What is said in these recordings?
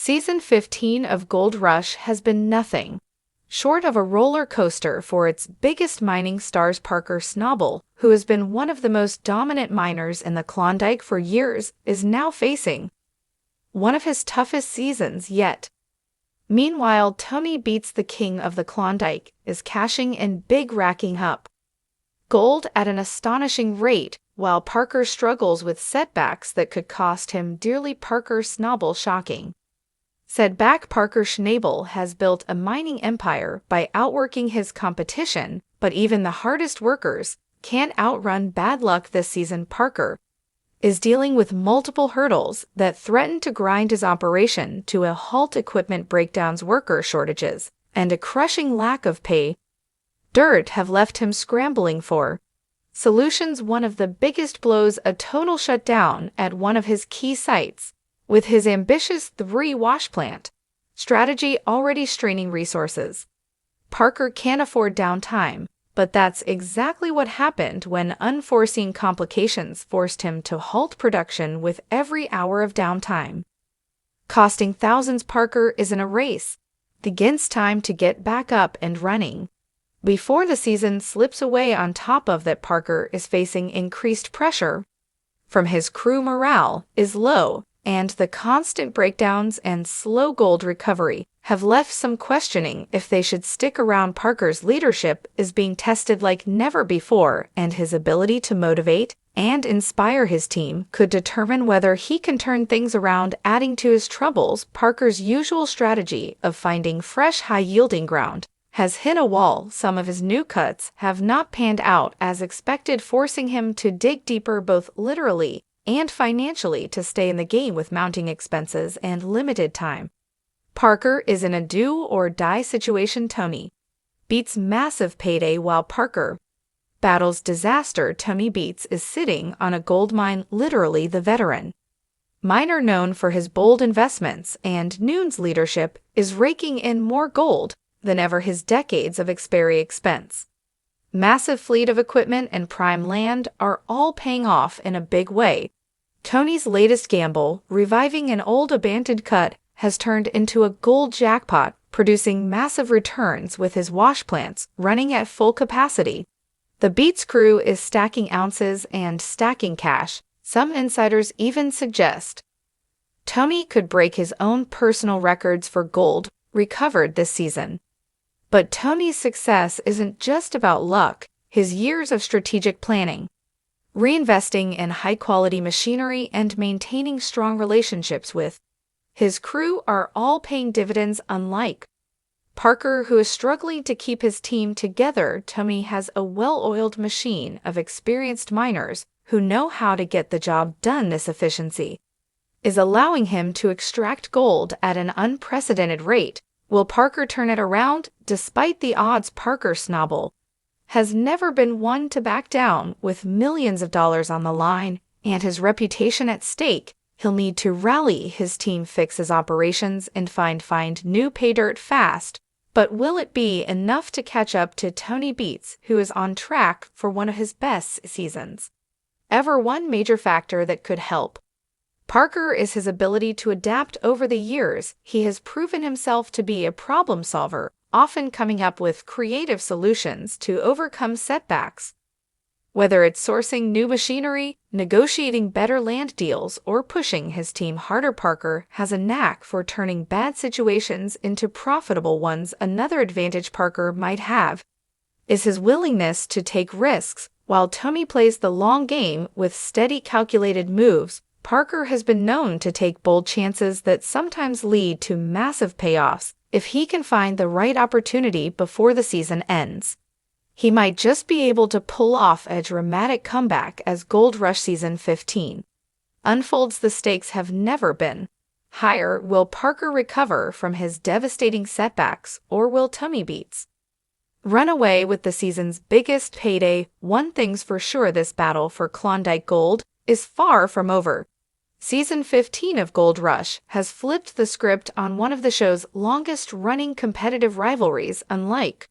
Season 15 of Gold Rush has been nothing short of a roller coaster for its biggest mining stars. Parker Schnabel, who has been one of the most dominant miners in the Klondike for years, is now facing one of his toughest seasons yet. Meanwhile, Tony Beets, the king of the Klondike, is cashing in big, racking up gold at an astonishing rate, while Parker struggles with setbacks that could cost him dearly. Parker Schnabel shocking setback. Parker Schnabel has built a mining empire by outworking his competition, but even the hardest workers can't outrun bad luck this season. Parker is dealing with multiple hurdles that threaten to grind his operation to a halt: equipment breakdowns, worker shortages, and a crushing lack of pay dirt have left him scrambling for solutions. One of the biggest blows, a total shutdown at one of his key sites, with his ambitious 3-wash plant strategy already straining resources. Parker can't afford downtime, but that's exactly what happened when unforeseen complications forced him to halt production, with every hour of downtime costing thousands. Parker is in a race against time to get back up and running before the season slips away. On top of that, Parker is facing increased pressure from his crew. Morale is low, and the constant breakdowns and slow gold recovery have left some questioning if they should stick around. Parker's leadership is being tested like never before, and his ability to motivate and inspire his team could determine whether he can turn things around. Adding to his troubles, Parker's usual strategy of finding fresh, high-yielding ground has hit a wall. Some of his new cuts have not panned out as expected, forcing him to dig deeper, both literally and financially, to stay in the game with mounting expenses and limited time. Parker is in a do-or-die situation. Tony Beets' massive payday while Parker battles disaster. Tony Beets is sitting on a gold mine, literally. The veteran miner, known for his bold investments and Noon's leadership, is raking in more gold than ever. His decades of expense, massive fleet of equipment, and prime land are all paying off in a big way. Tony's latest gamble, reviving an old abandoned cut, has turned into a gold jackpot, producing massive returns with his wash plants running at full capacity. The Beets crew is stacking ounces and stacking cash. Some insiders even suggest Tony could break his own personal records for gold recovered this season. But Tony's success isn't just about luck. His years of strategic planning, reinvesting in high-quality machinery, and maintaining strong relationships with his crew are all paying dividends. Unlike Parker, who is struggling to keep his team together, Tony has a well-oiled machine of experienced miners who know how to get the job done. This efficiency is allowing him to extract gold at an unprecedented rate. Will Parker turn it around? Despite the odds, Parker Schnabel has never been one to back down. With millions of dollars on the line and his reputation at stake, he'll need to rally his team, fix his operations, and find new pay dirt fast. But will it be enough to catch up to Tony Beets, who is on track for one of his best seasons ever? One major factor that could help Parker is his ability to adapt. Over the years, he has proven himself to be a problem solver, often coming up with creative solutions to overcome setbacks. Whether it's sourcing new machinery, negotiating better land deals, or pushing his team harder, Parker has a knack for turning bad situations into profitable ones. Another advantage Parker might have is his willingness to take risks. While Tony plays the long game with steady, calculated moves, Parker has been known to take bold chances that sometimes lead to massive payoffs. If he can find the right opportunity before the season ends, he might just be able to pull off a dramatic comeback as Gold Rush Season 15 unfolds. The stakes have never been higher. Will Parker recover from his devastating setbacks, or will Tony Beets run away with the season's biggest payday? One thing's for sure, this battle for Klondike gold is far from over. Season 15 of Gold Rush has flipped the script on one of the show's longest-running competitive rivalries. Unlike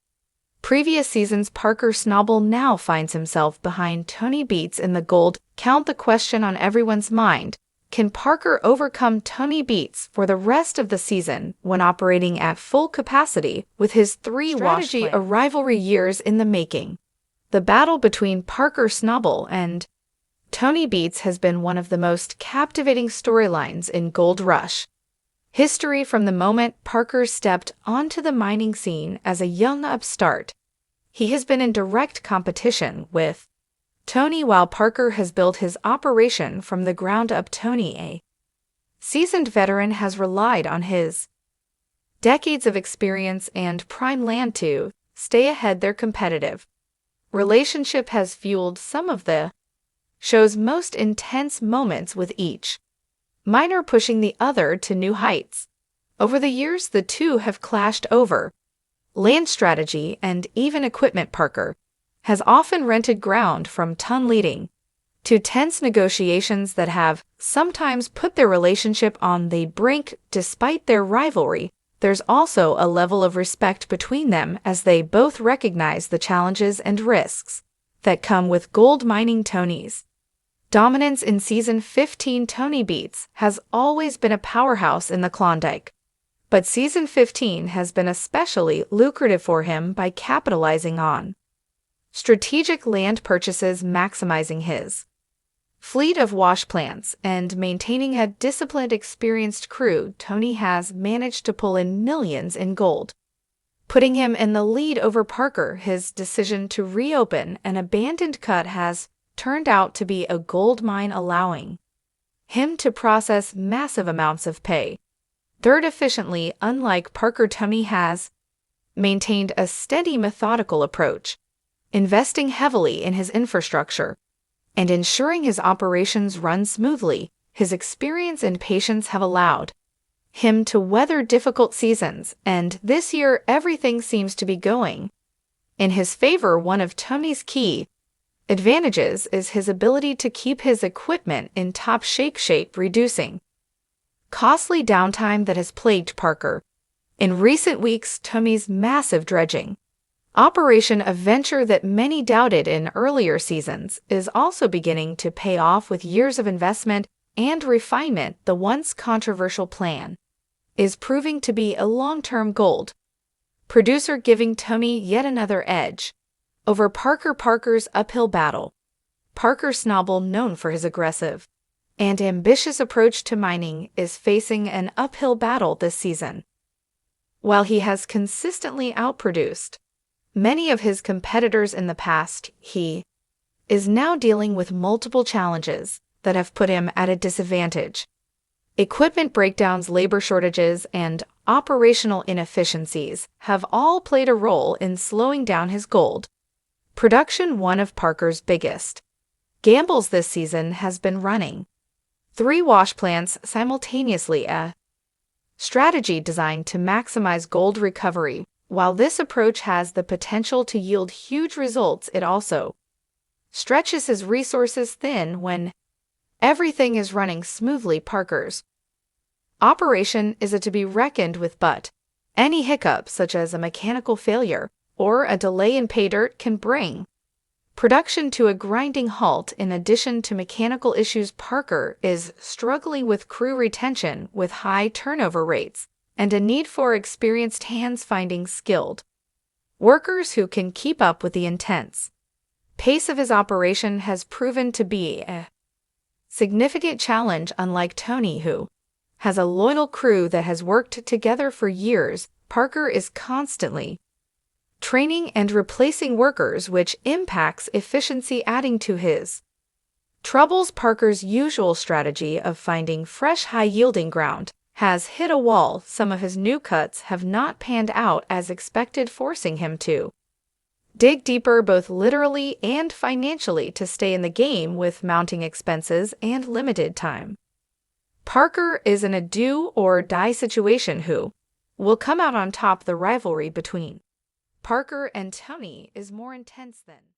previous seasons, Parker Schnabel now finds himself behind Tony Beets in the gold count. The question on everyone's mind Can Parker overcome Tony Beets for the rest of the season when operating at full capacity with his strategy a rivalry years in the making? The battle between Parker Schnabel and Tony Beets has been one of the most captivating storylines in Gold Rush history from the moment Parker stepped onto the mining scene as a young upstart. He has been in direct competition with Tony while Parker has built his operation from the ground up. Tony, a seasoned veteran, has relied on his decades of experience and prime land to stay ahead. Their competitive relationship has fueled some of the show's most intense moments, with each miner pushing the other to new heights. Over the years, the two have clashed over land strategy and even equipment. Parker has often rented ground from ton leading to tense negotiations that have sometimes put their relationship on the brink. Despite their rivalry, there's also a level of respect between them as they both recognize the challenges and risks that come with gold mining. Tony's dominance in Season 15. Tony Beets has always been a powerhouse in the Klondike, but Season 15 has been especially lucrative for him by capitalizing on strategic land purchases, maximizing his fleet of wash plants, and maintaining a disciplined, experienced crew. Tony has managed to pull in millions in gold, putting him in the lead over Parker. His decision to reopen an abandoned cut has turned out to be a gold mine, allowing him to process massive amounts of pay dirt efficiently. Unlike Parker, Tony has maintained a steady, methodical approach, investing heavily in his infrastructure and ensuring his operations run smoothly. His experience and patience have allowed him to weather difficult seasons, and this year everything seems to be going in his favor. One of Tony's key advantages is his ability to keep his equipment in top shape, reducing costly downtime that has plagued Parker in recent weeks. Tony's massive dredging operation, a venture that many doubted in earlier seasons, is also beginning to pay off with years of investment and refinement. The once controversial plan is proving to be a long-term gold producer, giving Tony yet another edge over Parker. Parker's uphill battle. Parker Schnabel, known for his aggressive and ambitious approach to mining, is facing an uphill battle this season. While he has consistently outproduced many of his competitors in the past, he is now dealing with multiple challenges that have put him at a disadvantage. Equipment breakdowns, labor shortages, and operational inefficiencies have all played a role in slowing down his gold production. One of Parker's biggest gambles this season has been running 3 wash plants simultaneously, a strategy designed to maximize gold recovery. While this approach has the potential to yield huge results, it also stretches his resources thin when everything is running smoothly. Parker's operation is to be reckoned with, but any hiccup, such as a mechanical failure or a delay in pay dirt, can bring production to a grinding halt. In addition to mechanical issues, Parker is struggling with crew retention, with high turnover rates and a need for experienced hands. Finding skilled workers who can keep up with the intense pace of his operation has proven to be a significant challenge. Unlike Tony, who has a loyal crew that has worked together for years, Parker is constantly training and replacing workers, which impacts efficiency, adding to his troubles. Parker's usual strategy of finding fresh, high-yielding ground has hit a wall. Some of his new cuts have not panned out as expected, forcing him to dig deeper, both literally and financially, to stay in the game with mounting expenses and limited time. Parker is in a do-or-die situation. Who will come out on top? The rivalry between Parker and Tony is more intense than